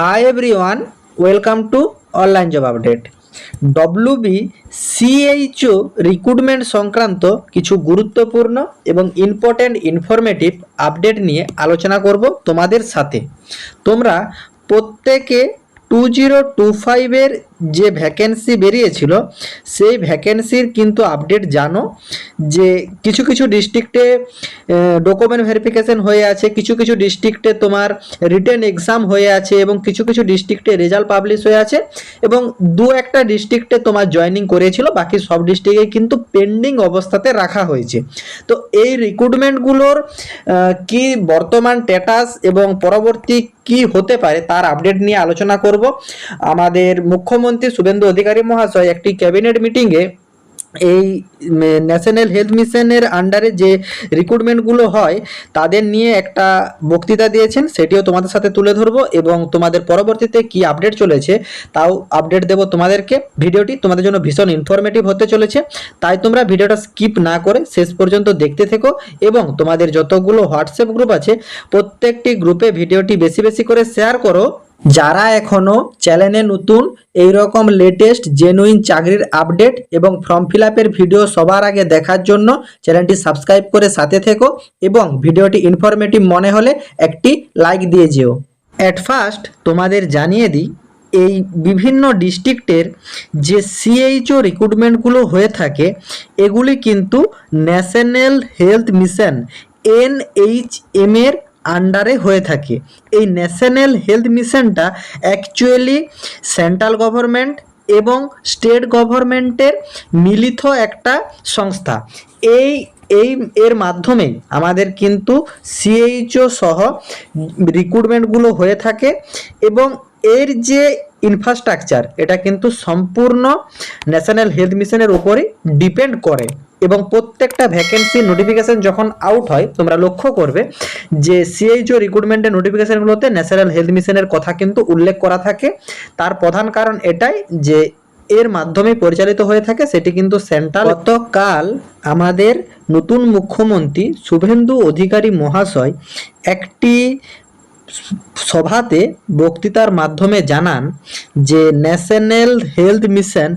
Hi everyone, welcome to Online Job Update. WBCHO recruitment সংক্রান্ত কিছু গুরুত্বপূর্ণ এবং ইম্পর্টেন্ট ইনফরমেটিভ আপডেট নিয়ে আলোচনা করব তোমাদের সাথে। তোমরা প্রত্যেকে 2025 এর যে ভ্যাকেন্সি বেরিয়েছিল সেই ভ্যাকেন্সির কিন্তু আপডেট জানো যে কিছু কিছু ডিস্ট্রিক্টে ডকুমেন্ট ভেরিফিকেশন হয়ে আছে, কিছু কিছু ডিস্ট্রিক্টে তোমার রিটেন এক্সাম হয়ে আছে এবং কিছু কিছু ডিস্ট্রিক্টে রেজাল্ট পাবলিশ হয়ে আছে এবং দু একটা ডিস্ট্রিক্টে তোমার জয়েনিং করেছিল, বাকি সব ডিস্ট্রিক্টে কিন্তু পেন্ডিং অবস্থাতে রাখা হয়েছে। তো এই রিক্রুটমেন্টগুলোর কি বর্তমান স্ট্যাটাস এবং পরবর্তী কি হতে পারে তার আপডেট নিয়ে আলোচনা করব। আমাদের মুখ্যমন্ত্রী শুভেন্দু অধিকারী মহাশয় একটি ক্যাবিনেট মিটিংয়ে এই ন্যাশনাল হেলথ মিশনের আন্ডারে যে রিক্রুটমেন্টগুলো হয় তাদের নিয়ে একটা বক্তৃতা দিয়েছেন, সেটিও তোমাদের সাথে তুলে ধরবো এবং তোমাদের পরবর্তীতে কি আপডেট চলেছে তাও আপডেট দেবো তোমাদেরকে। ভিডিওটি তোমাদের জন্য ভীষণ ইনফরমেটিভ হতে চলেছে, তাই তোমরা ভিডিওটা স্কিপ না করে শেষ পর্যন্ত দেখতে থেকো এবং তোমাদের যতগুলো হোয়াটসঅ্যাপ গ্রুপ আছে প্রত্যেকটি গ্রুপে ভিডিওটি বেশি বেশি করে শেয়ার করো। যারা এখনও চ্যানেলে নতুন এই রকম লেটেস্ট জেনুইন চাকরির আপডেট এবং ফর্ম ফিল আপের ভিডিও সবার আগে দেখার জন্য চ্যানেলটি সাবস্ক্রাইব করে সাথে থেকো এবং ভিডিওটি ইনফরমেটিভ মনে হলে একটি লাইক দিয়ে যেও। অ্যাট ফার্স্ট তোমাদের জানিয়ে দিই, এই বিভিন্ন ডিস্ট্রিক্টের যে সিএইচও রিক্রুটমেন্টগুলো হয়ে থাকে এগুলি কিন্তু ন্যাশনাল হেলথ মিশন NHM এর আন্ডারে হয়ে থাকে। এই ন্যাশনাল হেলথ মিশনটা অ্যাকচুয়ালি সেন্ট্রাল গভর্নমেন্ট এবং স্টেট গভর্নমেন্টের মিলিত একটা সংস্থা। এর মাধ্যমে আমাদের কিন্তু সিএইচও সহ রিক্রুটমেন্টগুলো হয়ে থাকে এবং এর যে ইনফ্রাস্ট্রাকচার এটা কিন্তু সম্পূর্ণ ন্যাশনাল হেলথ মিশনের উপরই ডিপেন্ড করে এবং প্রত্যেকটা ভ্যাকেন্সি নোটিফিকেশন যখন আউট হয় তোমরা লক্ষ্য করবে যে সিএইচও রিক্রুটমেন্টের নোটিফিকেশনগুলোতে ন্যাশনাল হেলথ মিশনের কথা কিন্তু উল্লেখ করা থাকে। তার প্রধান কারণ এটাই যে এর মাধ্যমে পরিচালিত হয়ে থাকে, সেটি কিন্তু সেন্ট্রাল। গতকাল আমাদের নতুন মুখ্যমন্ত্রী শুভেন্দু অধিকারী মহাশয় একটি সভাতে বক্তৃতার মাধ্যমে জানান যে ন্যাশনাল হেলথ মিশন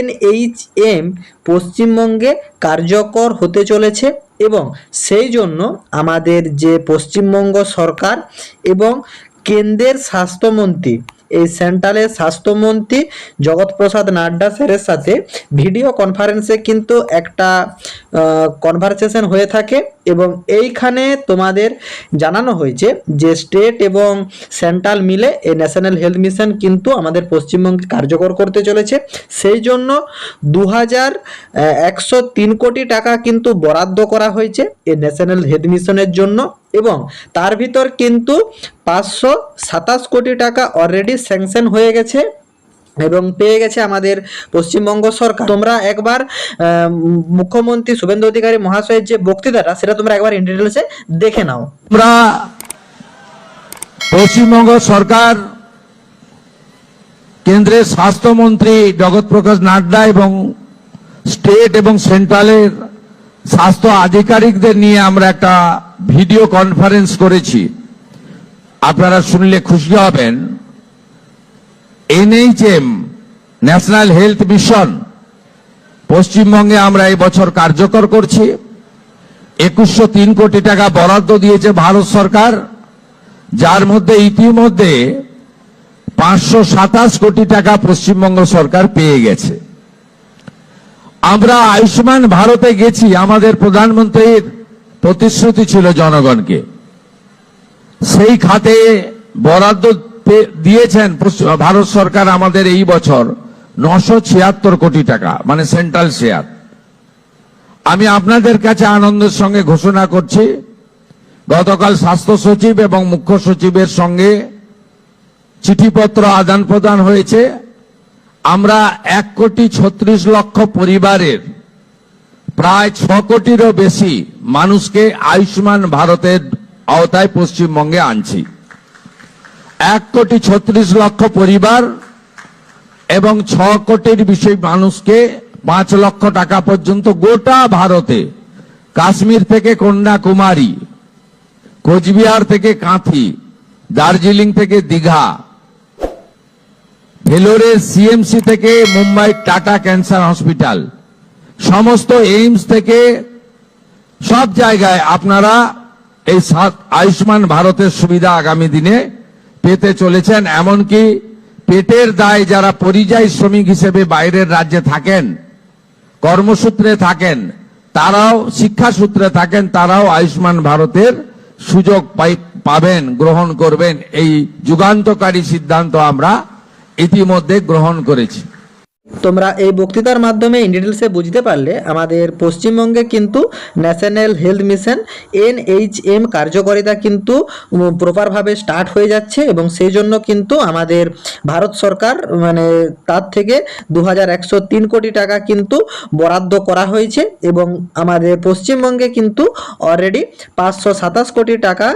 NHM পশ্চিমবঙ্গে কার্যকর হতে চলেছে এবং সেই জন্য আমাদের যে পশ্চিমবঙ্গ সরকার এবং কেন্দ্রের স্বাস্থ্যমন্ত্রী এই সেন্ট্রালের স্বাস্থ্যমন্ত্রী জগৎপ্রসাদ নাড্ডা স্যারের সাথে ভিডিও কনফারেন্সে কিন্তু একটা কনভারসেশন হয়ে থাকে এবং এইখানে তোমাদের জানানো হয়েছে যে স্টেট এবং সেন্ট্রাল মিলে এই ন্যাশনাল হেলথ মিশন কিন্তু আমাদের পশ্চিমবঙ্গে কার্যকর করতে চলেছে। সেই জন্য 2103 কোটি টাকা কিন্তু বরাদ্দ করা হয়েছে এই ন্যাশনাল হেলথ মিশনের জন্য এবং তার ভিতর কিন্তু 527 কোটি টাকা অলরেডি স্যাংশন হয়ে গেছে এবং পেয়ে গেছে আমাদের পশ্চিমবঙ্গ সরকার। তোমরা একবার মুখ্যমন্ত্রী শুভেন্দু অধিকারী মহাশয়ের যে বক্তৃতাটা সেটা তোমরা একবার ইন ডিটেইলসে দেখে নাও। আমরা পশ্চিমবঙ্গ সরকার কেন্দ্রের স্বাস্থ্যমন্ত্রী জগৎপ্রকাশ নাড্ডা এবং স্টেট এবং সেন্ট্রালের স্বাস্থ্য আধিকারিকদের নিয়ে আমরা একটা ভিডিও কনফারেন্স করেছি। আপনারা শুনলে খুশি হবেন। NHM ন্যাশনাল হেলথ মিশন পশ্চিমবঙ্গে আমরা এই বছর কার্যকর করছি। 2103 কোটি টাকা বরাদ্দ দিয়েছে ভারত সরকার, যার মধ্যে ইতিমধ্যে 527 কোটি টাকা পশ্চিমবঙ্গ সরকার পেয়ে গেছে। আমরা আয়ুষ্মান ভারতে গেছি, আমাদের প্রধানমন্ত্রীর প্রতিশ্রুতি ছিল জনগণকে, সেই খাতে বরাদ্দ দিয়েছেন ভারত সরকার আমাদের এই বছর 976 কোটি টাকা, মানে সেন্ট্রাল শেয়ার। আমি আপনাদের কাছে আনন্দের সঙ্গে ঘোষণা করছি, গতকাল স্বাস্থ্য সচিব এবং মুখ্য সচিবের সঙ্গে চিঠিপত্র আদান প্রদান হয়েছে। আমরা 1,36,00,000 পরিবারের প্রায় 6 কোটিরও বেশি মানুষকে আয়ুষ্মান ভারতের আওতায় পশ্চিমবঙ্গে আনছি। 1,36,00,000 পরিবার এবং 6 কোটির বেশি মানুষকে 5 লক্ষ টাকা পর্যন্ত গোটা ভারতে, কাশ্মীর থেকে কন্যাকুমারী, কোচবিহার থেকে কাঁথি, দার্জিলিং থেকে দীঘা, ভেলোরের সিএমসি থেকে মুম্বাই টাটা ক্যান্সার হসপিটাল, সমস্ত এইমস থেকে সব জায়গায় আপনারা এই আয়ুষ্মান ভারতের সুবিধা আগামী দিনে পেতে চলেছেন। এমনকি পেটের দায় যারা পরিযায়ী শ্রমিক হিসেবে বাইরের রাজ্যে থাকেন, কর্মসূত্রে থাকেন, তারাও শিক্ষা সূত্রে থাকেন, তারাও আয়ুষ্মান ভারতের সুযোগ পাবেন, গ্রহণ করবেন। এই যুগান্তকারী সিদ্ধান্ত আমরা ইতিমধ্যে গ্রহণ করেছি। তোমরা এই বক্তৃতার মাধ্যমে ইন ডিটেলসে বুঝতে পারলে আমাদের পশ্চিমবঙ্গে কিন্তু ন্যাশনাল হেলথ মিশন NHM কার্যকারিতা কিন্তু প্রপারভাবে স্টার্ট হয়ে যাচ্ছে এবং সেই জন্য কিন্তু আমাদের ভারত সরকার মানে তার থেকে 2103 কোটি টাকা কিন্তু বরাদ্দ করা হয়েছে এবং আমাদের পশ্চিমবঙ্গে কিন্তু অলরেডি 527 কোটি টাকা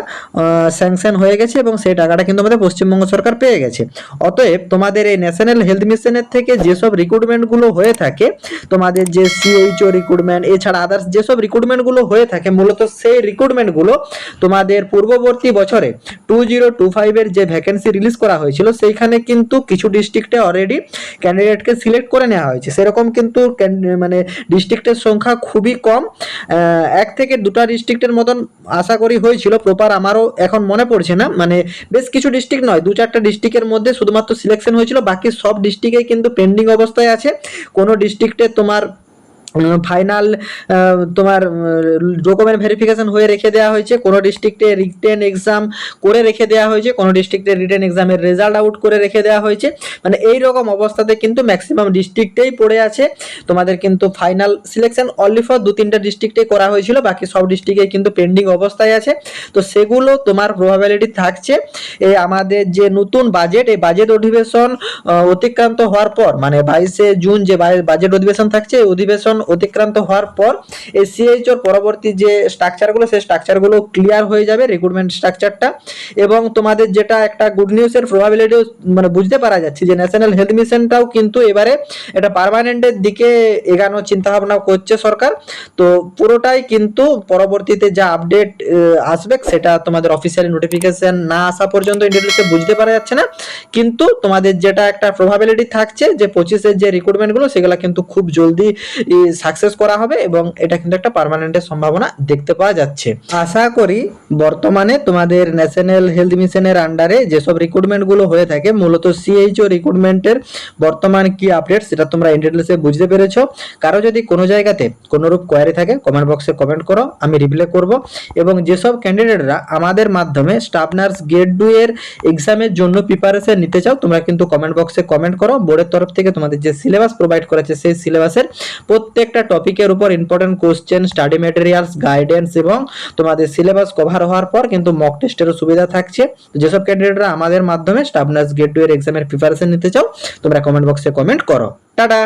স্যাংশন হয়ে গেছে এবং সেই টাকাটা কিন্তু আমাদের পশ্চিমবঙ্গ সরকার পেয়ে গেছে। অতএব তোমাদের এই ন্যাশনাল হেলথ মিশনের থেকে যেসব রিক্রুটমেন্টগুলো হয়ে থাকে, তোমাদের যে CHO রিক্রুটমেন্ট এছাড়া আদার্স যেসব রিক্রুটমেন্টগুলো হয়ে থাকে, মূলত সেই রিক্রুটমেন্টগুলো তোমাদের পূর্ববর্তী বছরে 2025 এর যে ভ্যাকেন্সি রিলিজ করা হয়েছিল সেইখানে কিন্তু কিছু ডিস্ট্রিক্টে অলরেডি ক্যান্ডিডেটকে সিলেক্ট করে নেওয়া হয়েছে। সেরকম কিন্তু মানে ডিস্ট্রিক্টের সংখ্যা খুবই কম, এক থেকে দুটা ডিস্ট্রিক্টের মতন আশা করি হয়েছিল, প্রপার আমারও এখন মনে পড়ছে না, মানে বেশ কিছু ডিস্ট্রিক্ট নয়, 2-4টা ডিস্ট্রিক্টের মধ্যে শুধুমাত্র সিলেকশন হয়েছিল, বাকি সব ডিস্ট্রিক্টে কিন্তু পেন্ডিং অবস্থায় আছে। কোনো ডিস্ট্রিক্টে তোমার ফাইনাল তোমার ডকুমেন্ট ভেরিফিকেশন হয়ে রেখে দেওয়া হয়েছে, কোনো ডিস্ট্রিক্টে রিটেন এক্সাম করে রেখে দেওয়া হয়েছে, কোনো ডিস্ট্রিক্টে রিটেন এক্সামের রেজাল্ট আউট করে রেখে দেওয়া হয়েছে। মানে এই রকম অবস্থাতে কিন্তু ম্যাক্সিমাম ডিস্ট্রিক্টেই পড়ে আছে। তোমাদের কিন্তু ফাইনাল সিলেকশন অনলি ফর 2-3টা ডিস্ট্রিক্টেই করা হয়েছিল, বাকি সব ডিস্ট্রিক্টে কিন্তু পেন্ডিং অবস্থায় আছে। তো সেগুলো তোমার প্রবাবিলিটি থাকছে এই আমাদের যে নতুন বাজেট, এই বাজেট অধিবেশন অতিক্রান্ত হওয়ার পর, মানে 22শে জুন যে বাজেট অধিবেশন থাকছে, এই অধিবেশন অতিক্রান্ত হওয়ার পর এই CHOর পরবর্তী যে স্ট্রাকচারগুলো, সেই স্ট্রাকচারগুলো ক্লিয়ার হয়ে যাবে, রিক্রুটমেন্ট স্ট্রাকচারটা। এবং তোমাদের যেটা একটা গুড নিউজের প্রবাবিলিটিও মানে বুঝতে পারা যাচ্ছে যে ন্যাশনাল হেলথ মিশনটাও কিন্তু এবারে এটা পার্মানেন্টের দিকে এগানোর চিন্তা ভাবনা করছে সরকার। তো পুরোটাই কিন্তু পরবর্তীতে যা আপডেট আসবে সেটা তোমাদের অফিসিয়ালি নোটিফিকেশন না আসা পর্যন্ত ইন্ডিটেলসে বুঝতে পারা যাচ্ছে না, কিন্তু তোমাদের যেটা একটা প্রবাবিলিটি থাকছে যে 25-এর যে রিক্রুটমেন্টগুলো সেগুলো কিন্তু খুব জলদি সাকসেস করা হবে এবং এটা কিন্তু একটা পার্মানেন্টের সম্ভাবনা দেখতে পাওয়া যাচ্ছে। আশা করি বর্তমানে তোমাদের ন্যাশনাল হেলথ মিশনের আন্ডারে যেসব রিক্রুটমেন্টগুলো হয়ে থাকে, মূলত CHO রিক্রুটমেন্টের বর্তমান কি আপডেট সেটা তোমরা ইন্ডিটেলসে বুঝতে পেরেছো। কারো যদি কোনো জায়গাতে কোনোরূপ কোয়ারি থাকে কমেন্ট বক্সে কমেন্ট করো, আমি রিপ্লাই করব। এবং যেসব ক্যান্ডিডেটরা আমাদের মাধ্যমে স্টাফ নার্স গ্রেড 2 এর এক্সামের জন্য প্রিপারেশন নিতে চাও, তোমরা কিন্তু কমেন্ট বক্সে কমেন্ট করো। বোর্ডের তরফ থেকে তোমাদের যে সিলেবাস প্রোভাইড করেছে সেই সিলেবাসের প্রত্যেকটা টপিকের উপর important question, study materials, guidance এবং তোমাদের সিলেবাস কভার হওয়ার পর কিন্তু মক টেস্টেরও সুবিধা থাকছে। যেসব ক্যান্ডিডেটরা আমাদের মাধ্যমে স্টাফ নার্স গ্রেড 2 এর এক্সামের প্রিপারেশন নিতে চাও, তোমরা কমেন্ট বক্সে কমেন্ট করো। টাটা।